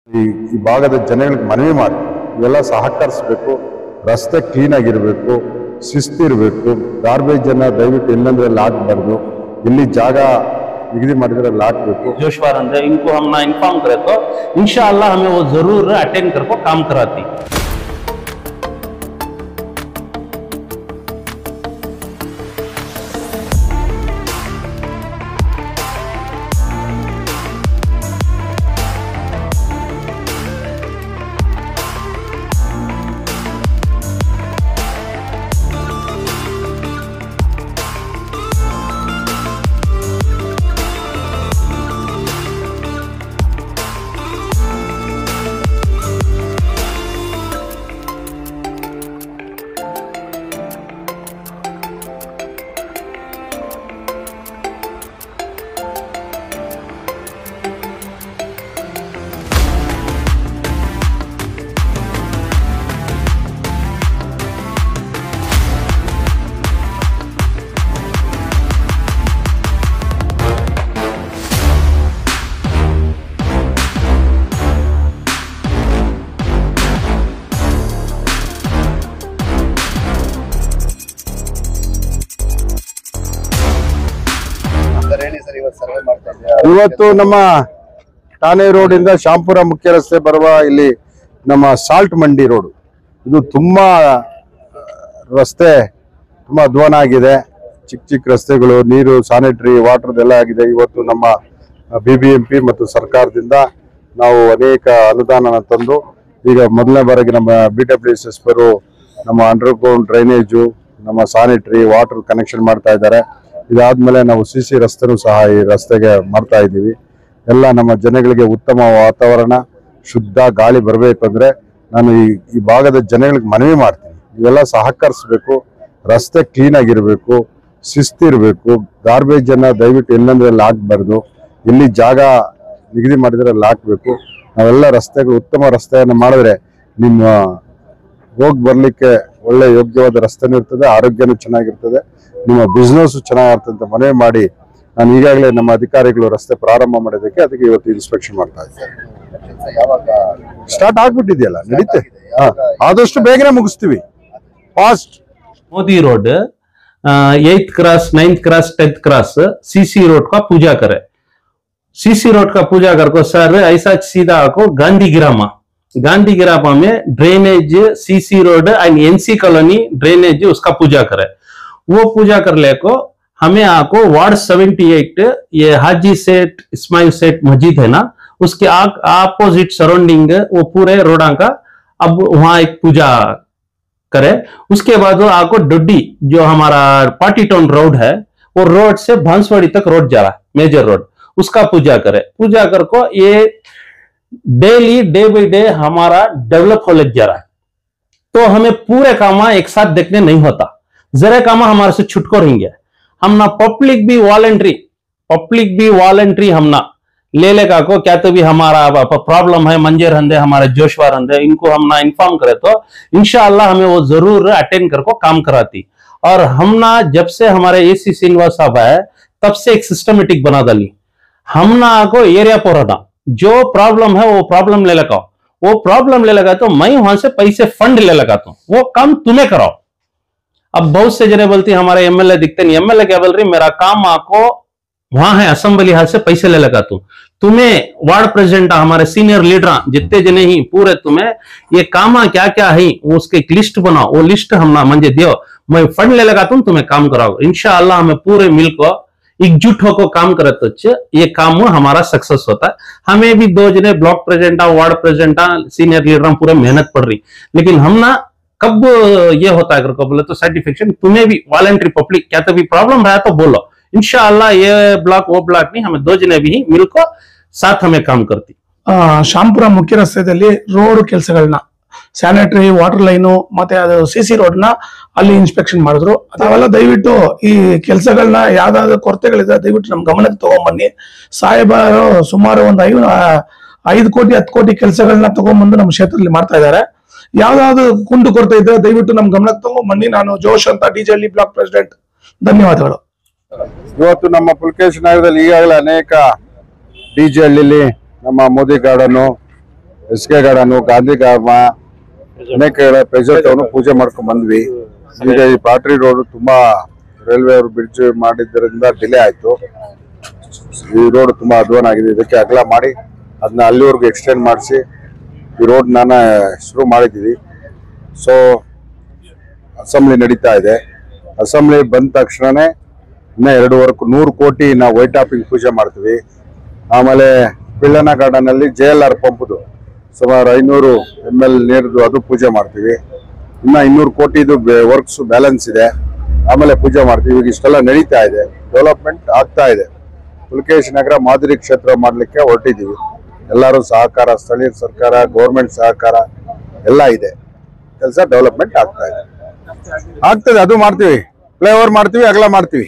ಈ ಭಾಗದ ಜನಗಳಿಗೆ ಮನವಿ ಮಾಡಿ ಇವೆಲ್ಲ ಸಹಕರಿಸಬೇಕು. ರಸ್ತೆ ಕ್ಲೀನ್ ಆಗಿರಬೇಕು, ಶಿಸ್ತಿರಬೇಕು. ಗಾರ್ಬೇಜ್ ಅನ್ನ ದಯವಿಟ್ಟು ಎಲ್ಲಂದ್ರೆ ಅಲ್ಲಿ ಹಾಕಬಾರ್ದು. ಇಲ್ಲಿ ಜಾಗ निगदी ಮಾಡಿದ್ರೆ ಹಾಕಬೇಕು. जोशवार अंदर इनको हम ना इन्फॉर्म करे तो इंशाअल्लाह हमें वो जरूर अटेंड कर को काम कराती। ಇವತ್ತು ನಮ್ಮ ಠಾಣೆ ರೋಡ್ ಇಂದ ಶಾಂಪುರ ಮುಖ್ಯ ರಸ್ತೆ ಬರುವ ಇಲ್ಲಿ ನಮ್ಮ ಸಾಲ್ಟ್ ಮಂಡಿ ರೋಡ್ ಇದು ತುಂಬಾ ರಸ್ತೆ ತುಂಬಾ ಅಧ್ವಾನ ಆಗಿದೆ. ಚಿಕ್ಕ ಚಿಕ್ಕ ರಸ್ತೆಗಳು, ನೀರು, ಸ್ಯಾನಿಟರಿ ವಾಟರ್ ಎಲ್ಲ ಆಗಿದೆ. ಇವತ್ತು ನಮ್ಮ ಬಿಬಿಎಂಪಿ ಮತ್ತು ಸರ್ಕಾರದಿಂದ ನಾವು ಅನೇಕ ಅನುದಾನ ತಂದು ಈಗ ಮೊದಲನೇ ಬಾರಿಗೆ ನಮ್ಮ BWSS ನಮ್ಮ ಅಂಡರ್ಗ್ರೌಂಡ್ ಡ್ರೈನೇಜು, ನಮ್ಮ ಸ್ಯಾನಿಟರಿ ವಾಟರ್ ಕನೆಕ್ಷನ್ ಮಾಡ್ತಾ ಇದ್ದಾರೆ. ಇದಾದ್ಮೇಲೆ ನಾವು CC ರಸ್ತೆನೂ ಸಹ ಈ ರಸ್ತೆಗೆ ಮಾಡ್ತಾ ಇದ್ದೀವಿ. ಎಲ್ಲ ನಮ್ಮ ಜನಗಳಿಗೆ ಉತ್ತಮ ವಾತಾವರಣ, ಶುದ್ಧ ಗಾಳಿ ಬರಬೇಕು ಅಂದ್ರೆ ನಾನು ಈ ಭಾಗದ ಜನಗಳಿಗೆ ಮನವಿ ಮಾಡ್ತೀನಿ. ಇವೆಲ್ಲ ಸಹಕರಿಸಬೇಕು. ರಸ್ತೆ ಕ್ಲೀನ್ ಆಗಿರಬೇಕು, ಶಿಸ್ತಿರಬೇಕು. ಗಾರ್ಬೇಜ್ ಅನ್ನ ದಯವಿಟ್ಟು ಎಲ್ಲಂದ್ರೆ ಅಲ್ಲಿ ಹಾಕಬಾರ್ದು. ಇಲ್ಲಿ ಜಾಗ ನಿಗದಿ ಮಾಡಿದ್ರೆ ಅಲ್ಲಿ ಹಾಕಬೇಕು. ನಾವೆಲ್ಲ ರಸ್ತೆಗಳು ಉತ್ತಮ ರಸ್ತೆಯನ್ನು ಮಾಡಿದ್ರೆ ನಿಮ್ಮ ಹೋಗಿ ಬರ್ಲಿಕ್ಕೆ ಒಳ್ಳೆ ಯೋಗ್ಯವಾದ ರಸ್ತೆನೂ ಇರ್ತದೆ, ಆರೋಗ್ಯನೂ ಚೆನ್ನಾಗಿರ್ತದೆ, ನಿಮ್ಮ ಬಿಸ್ನೆಸ್ ಚೆನ್ನಾಗಿರ್ತದೆ ಅಂತ ಮನವಿ ಮಾಡಿ ನಾನು ಈಗಾಗಲೇ ನಮ್ಮ ಅಧಿಕಾರಿಗಳು ರಸ್ತೆ ಪ್ರಾರಂಭ ಮಾಡೋದಕ್ಕೆ ಅದಕ್ಕೆ ಇವತ್ತು ಇನ್ಸ್ಪೆಕ್ಷನ್ ಮಾಡ್ತಾ ಇದ್ದಾರೆ. ಸ್ಟಾರ್ಟ್ ಆಗ್ಬಿಟ್ಟಿದೆಯಲ್ಲ, ನಡೀತೆ. ಆದಷ್ಟು ಬೇಗನೆ ಮುಗಿಸ್ತೀವಿ. Fast Modi road 8th cross 9th cross 10th cross CC road का पूजा करे। CC रोड का पूजा कर को सर ऐसा सीधा को गांधी गिरामा में drainage CC road and NC colony drainage उसका पूजा करे। वो पूजा कर ले को हमें आपको वार्ड 78 ये हाजी सेठ इस्माइल सेठ मस्जिद है ना, उसके अपोजिट सराउंडिंग वो पूरे रोडा का अब वहां एक पूजा करे। उसके बाद वो आपको डुड्डी जो हमारा पार्टी टाउन रोड है वो रोड से बांसवाड़ी तक रोड जा रहा है, मेजर रोड, उसका पूजा करे। पूजा कर को ये डेली डे बाई डे हमारा डेवलप हो लग जा रहा है। तो हमें पूरे काम एक साथ देखने नहीं होता, जरा काम हमारे से छुटको रहेंगे। हम ना पब्लिक भी वॉलंटरी हम ना ले लेगा को क्या तो भी हमारा प्रॉब्लम है, मंजर हंदे हमारे जोशवार हंदे, इनको हम ना इन्फॉर्म करे तो इंशाअल्लाह हमें वो जरूर अटेंड कर को काम कराती। और हम ना जब से हमारे AC श्रीनिवास साहब है तब से एक सिस्टमेटिक बना डाली। हम ना को एरिया पर जो प्रॉब्लम है वो प्रॉब्लम ले लगाओ, वो प्रॉब्लम ले लगा तो मैं वहां से पैसे फंड ले लगाता हूं, वो काम तुम्हें कराओ। अब बहुत से जने बोलती हमारे MLA दिखते नहीं, MLA क्या बोल रही, मेरा काम आपको वहां है असेंबली हाल से पैसे ले लगाता हूं। तुम्हें वार्ड प्रेसिडेंट हमारे सीनियर लीडर जितने जने ही पूरे तुम्हें ये काम क्या क्या है वो उसके एक लिस्ट बनाओ, वो लिस्ट हम ना मंजे दियो, मैं फंड ले लगाता हूं, तुम्हें काम कराओ। इंशाअल्लाह हमें पूरे मिल को एकजुट होकर काम करे तो ये काम हमारा सक्सेस होता है। हमें भी 2 जने block president ward president senior leader पूरे मेहनत पड़ रही, लेकिन हम ना कब ये होता है बोले तो सर्टिफिकेशन तुम्हें भी वॉलंटरी पब्लिक क्या तो भी प्रॉब्लम रहा तो बोलो, इंशाअल्लाह ये ब्लॉक वो ब्लॉक नहीं, हमें 2 जने भी मिलकर साथ हमें काम करती। ಶಾಂಪುರ ಮುಖ್ಯ ರಸ್ತೆಯಲ್ಲಿ ರೋಡ್ ಕೆಲಸಗಳನ್ನ ಸ್ಯಾನಿಟರಿ ವಾಟರ್ ಲೈನು ಮತ್ತೆ ಅದು CC ರೋಡ್ ನ ಅಲ್ಲಿ ಇನ್ಸ್ಪೆಕ್ಷನ್ ಮಾಡಿದ್ರು. ಅವೆಲ್ಲ ದಯವಿಟ್ಟು ಈ ಕೆಲಸಗಳನ್ನ ಯಾವ್ದಾದ್ರು ಕೊರತೆಗಳಿದೆ ದಯವಿಟ್ಟು ನಮ್ ಗಮನಕ್ಕೆ ತಗೊಂಡ್ಬನ್ನಿ. ಸಾಹೇಬರು ಸುಮಾರು ಒಂದು 5 ಕೋಟಿ 10 ಕೋಟಿ ಕೆಲಸಗಳನ್ನ ತಗೊಂಡ್ಬಂದು ನಮ್ಮ ಕ್ಷೇತ್ರದಲ್ಲಿ ಮಾಡ್ತಾ ಇದ್ದಾರೆ. ಯಾವ್ದಾದ್ರು ಕುಂದು ಕೊರತೆ ಇದ್ರೆ ದಯವಿಟ್ಟು ನಮ್ ಗಮನಕ್ಕೆ ತಗೊಂಡ್ಬನ್ನಿ. ನಾನು ಜೋಶ್ ಅಂತ DJL ಬ್ಲಾಕ್ ಪ್ರೆಸಿಡೆಂಟ್, ಧನ್ಯವಾದಗಳು. ಇವತ್ತು ನಮ್ಮ ಪುಲ್ಕೇಶ್ ನಗರದಲ್ಲಿ ಈಗಾಗಲೇ ಅನೇಕ DJL ನಮ್ಮ Modi garden SK garden, Gandhi ಗ್ರಾಮ, ಅನೇಕ ಪ್ರೆಷರ್ ಟೌನ್ ಪೂಜೆ ಮಾಡ್ಕೊಂಡ್ ಬಂದ್ವಿ. ಈಗ ಈ ಪಾಟ್ರಿ ರೋಡ್ ತುಂಬಾ ರೈಲ್ವೆ ಅವರು ಬ್ರಿಡ್ಜ್ ಮಾಡಿದ್ದರಿಂದ ಡಿಲೇ ಆಯ್ತು. ಈ ರೋಡ್ ತುಂಬಾ ಅಧ್ವಾನ ಆಗಿದೆ. ಇದಕ್ಕೆ ಅಗಲ ಮಾಡಿ ಅದನ್ನ ಅಲ್ಲಿವರೆಗೂ ಎಕ್ಸ್ಟೆಂಡ್ ಮಾಡಿಸಿ ಈ ರೋಡ್ ಶುರು ಮಾಡಿದ್ದೀವಿ. ಸೊ ಅಸೆಂಬ್ಲಿ ನಡೀತಾ ಇದೆ. ಅಸೆಂಬ್ಲಿ ಬಂದ ತಕ್ಷಣನೇ ಇನ್ನ 100 ಕೋಟಿ ನಾವು ವೈಟ್ ಟಾಪಿಂಗ್ ಪೂಜೆ ಮಾಡ್ತೀವಿ. ಆಮೇಲೆ ಪಿಳ್ಳನ ಗಾರ್ಡನ್ ಅಲ್ಲಿ JLR ಪಂಪ್ದು ಸುಮಾರು 500 ml ನೀರ್ದು ಅದು ಪೂಜೆ ಮಾಡ್ತೀವಿ. ಇನ್ನ 200 ಕೋಟಿದು ವರ್ಕ್ಸ್ ಬ್ಯಾಲೆನ್ಸ್ ಇದೆ. ಆಮೇಲೆ ಪೂಜೆ ಮಾಡ್ತೀವಿ. ಈಗ ಇಷ್ಟೆಲ್ಲ ನಡೀತಾ ಇದೆ, ಡೆವಲಪ್ಮೆಂಟ್ ಆಗ್ತಾ ಇದೆ. ಪುಲಕೇಶಿ ನಗರ ಮಾದರಿ ಕ್ಷೇತ್ರ ಮಾಡ್ಲಿಕ್ಕೆ ಹೊರಟಿದ್ದೀವಿ. ಎಲ್ಲರೂ ಸಹಕಾರ, ಸ್ಥಳೀಯ ಸರ್ಕಾರ, ಗೌರ್ಮೆಂಟ್ ಸಹಕಾರ ಎಲ್ಲ ಇದೆ. ಕೆಲಸ ಡೆವಲಪ್ಮೆಂಟ್ ಆಗ್ತಾ ಇದೆ. ಆಗ್ತದೆ, ಅದು ಮಾಡ್ತೀವಿ. ಫ್ಲೈಓವರ್ ಮಾಡ್ತೀವಿ, ಅಗಲ ಮಾಡ್ತೀವಿ.